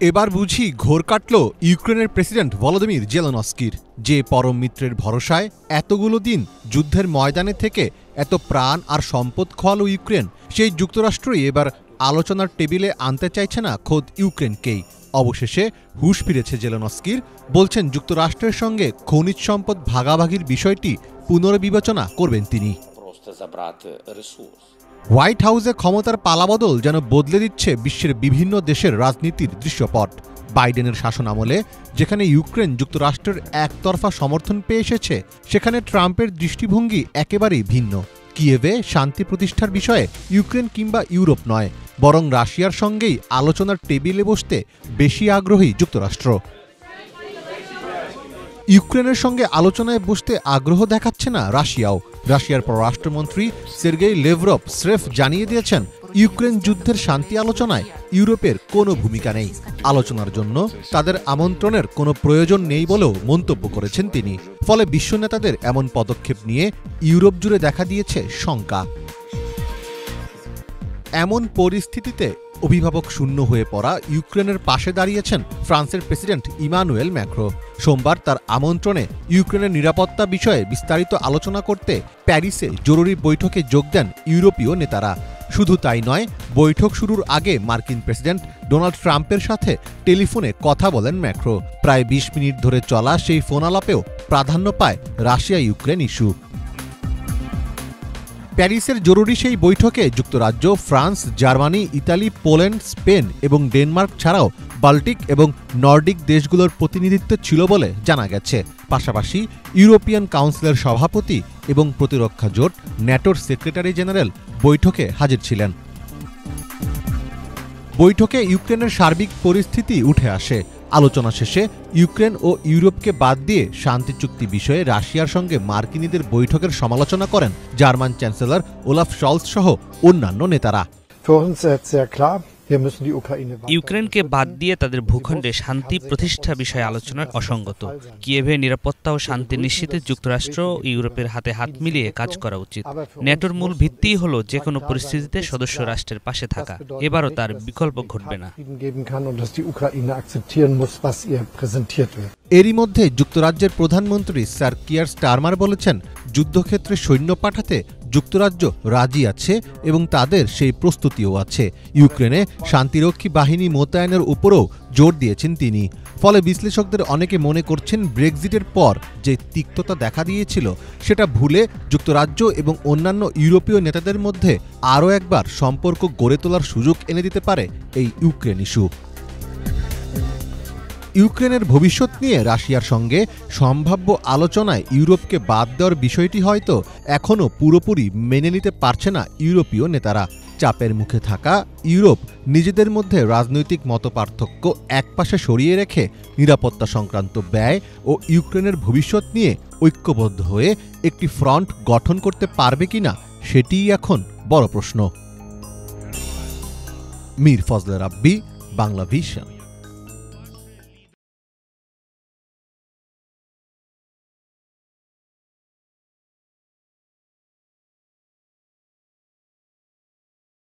এবার বুঝি ঘোর কাটল ইউক্রেনের প্রেসিডেন্ট ভলোদিমির জেলেনস্কির, যে পরম মিত্রের ভরসায় এতগুলো দিন যুদ্ধের ময়দানে থেকে এত প্রাণ আর সম্পদ খোয়ালো ইউক্রেন, সেই যুক্তরাষ্ট্রই এবার আলোচনার টেবিলে আনতে চাইছে না খোদ ইউক্রেনকেই। অবশেষে হুঁশ ফিরেছে জেলেনস্কির, বলছেন যুক্তরাষ্ট্রের সঙ্গে খনিজ সম্পদ ভাগাভাগির বিষয়টি পুনর্বিবেচনা করবেন তিনি। হোয়াইট হাউসে ক্ষমতার পালাবদল যেন বদলে দিচ্ছে বিশ্বের বিভিন্ন দেশের রাজনীতির দৃশ্যপট। বাইডেনের শাসন আমলে যেখানে ইউক্রেন যুক্তরাষ্ট্রের একতরফা সমর্থন পেয়ে এসেছে, সেখানে ট্রাম্পের দৃষ্টিভঙ্গি একেবারেই ভিন্ন। কিয়েভে শান্তি প্রতিষ্ঠার বিষয়ে ইউক্রেন কিংবা ইউরোপ নয়, বরং রাশিয়ার সঙ্গেই আলোচনার টেবিলে বসতে বেশি আগ্রহী যুক্তরাষ্ট্র। ইউক্রেনের সঙ্গে আলোচনায় বসতে আগ্রহ দেখাচ্ছে না রাশিয়াও। রাশিয়ার পররাষ্ট্রমন্ত্রী সের্গেই লেভরভ স্রেফ জানিয়ে দিয়েছেন, ইউক্রেন যুদ্ধের শান্তি আলোচনায় ইউরোপের কোনো ভূমিকা নেই। আলোচনার জন্য তাদের আমন্ত্রণের কোনো প্রয়োজন নেই বলেও মন্তব্য করেছেন তিনি। ফলে বিশ্ব নেতাদের এমন পদক্ষেপ নিয়ে ইউরোপ জুড়ে দেখা দিয়েছে শঙ্কা। এমন পরিস্থিতিতে অভিভাবক শূন্য হয়ে পড়া ইউক্রেনের পাশে দাঁড়িয়েছেন ফ্রান্সের প্রেসিডেন্ট ইমানুয়েল ম্যাক্রো। সোমবার তার আমন্ত্রণে ইউক্রেনের নিরাপত্তা বিষয়ে বিস্তারিত আলোচনা করতে প্যারিসে জরুরি বৈঠকে যোগ দেন ইউরোপীয় নেতারা। শুধু তাই নয়, বৈঠক শুরুর আগে মার্কিন প্রেসিডেন্ট ডোনাল্ড ট্রাম্পের সাথে টেলিফোনে কথা বলেন ম্যাক্রো। প্রায় ২০ মিনিট ধরে চলা সেই ফোনালাপেও প্রাধান্য পায় রাশিয়া ইউক্রেন ইস্যু। প্যারিসের জরুরি সেই বৈঠকে যুক্তরাজ্য, France, Germany, Italy, Poland, Spain এবং ডেনমার্ক ছাড়াও বাল্টিক এবং নর্ডিক দেশগুলোর প্রতিনিধিত্ব ছিল বলে জানা গেছে। পাশাপাশি ইউরোপিয়ান কাউন্সিলের সভাপতি এবং প্রতিরক্ষা জোট ন্যাটোর সেক্রেটারি জেনারেল বৈঠকে হাজির ছিলেন। বৈঠকে ইউক্রেনের সার্বিক পরিস্থিতি উঠে আসে। আলোচনা শেষে ইউক্রেন ও ইউরোপকে বাদ দিয়ে শান্তি চুক্তি বিষয়ে রাশিয়ার সঙ্গে মার্কিনীদের বৈঠকের সমালোচনা করেন জার্মান চ্যান্সেলর ওলাফ শলৎজ সহ অন্যান্য নেতারা। ইউক্রেনকে বাদ দিয়ে তাদের ভূখণ্ডে শান্তি প্রতিষ্ঠা বিষয়ে আলোচনা অসঙ্গত। কিয়েভে নিরাপত্তা ও শান্তি নিশ্চিতে যুক্তরাষ্ট্র ও ইউরোপের হাতে হাত মিলিয়ে কাজ করা উচিত। ন্যাটোর মূল ভিত্তিই হল যে কোনো পরিস্থিতিতে সদস্য রাষ্ট্রের পাশে থাকা। এবারও তার বিকল্প ঘটবে না। এরই মধ্যে যুক্তরাজ্যের প্রধানমন্ত্রী স্যার কিয়ার স্টারমার বলেছেন, যুদ্ধক্ষেত্রে সৈন্য পাঠাতে যুক্তরাজ্য রাজি আছে এবং তাদের সেই প্রস্তুতিও আছে। ইউক্রেনে শান্তিরক্ষী বাহিনী মোতায়েনের উপরও জোর দিয়েছেন তিনি। ফলে বিশ্লেষকদের অনেকে মনে করছেন, ব্রেক্সিটের পর যে তিক্ততা দেখা দিয়েছিল সেটা ভুলে যুক্তরাজ্য এবং অন্যান্য ইউরোপীয় নেতাদের মধ্যে আরও একবার সম্পর্ক গড়ে তোলার সুযোগ এনে দিতে পারে এই ইউক্রেন ইস্যু। ইউক্রেনের ভবিষ্যৎ নিয়ে রাশিয়ার সঙ্গে সম্ভাব্য আলোচনায় ইউরোপকে বাদ দেওয়ার বিষয়টি হয়তো এখনও পুরোপুরি মেনে নিতে পারছে না ইউরোপীয় নেতারা। চাপের মুখে থাকা ইউরোপ নিজেদের মধ্যে রাজনৈতিক মতপার্থক্য একপাশে সরিয়ে রেখে নিরাপত্তা সংক্রান্ত ব্যয় ও ইউক্রেনের ভবিষ্যৎ নিয়ে ঐক্যবদ্ধ হয়ে একটি ফ্রন্ট গঠন করতে পারবে কিনা, সেটিই এখন বড় প্রশ্ন। মীর ফজলে রাব্বি, বাংলা ভিশন।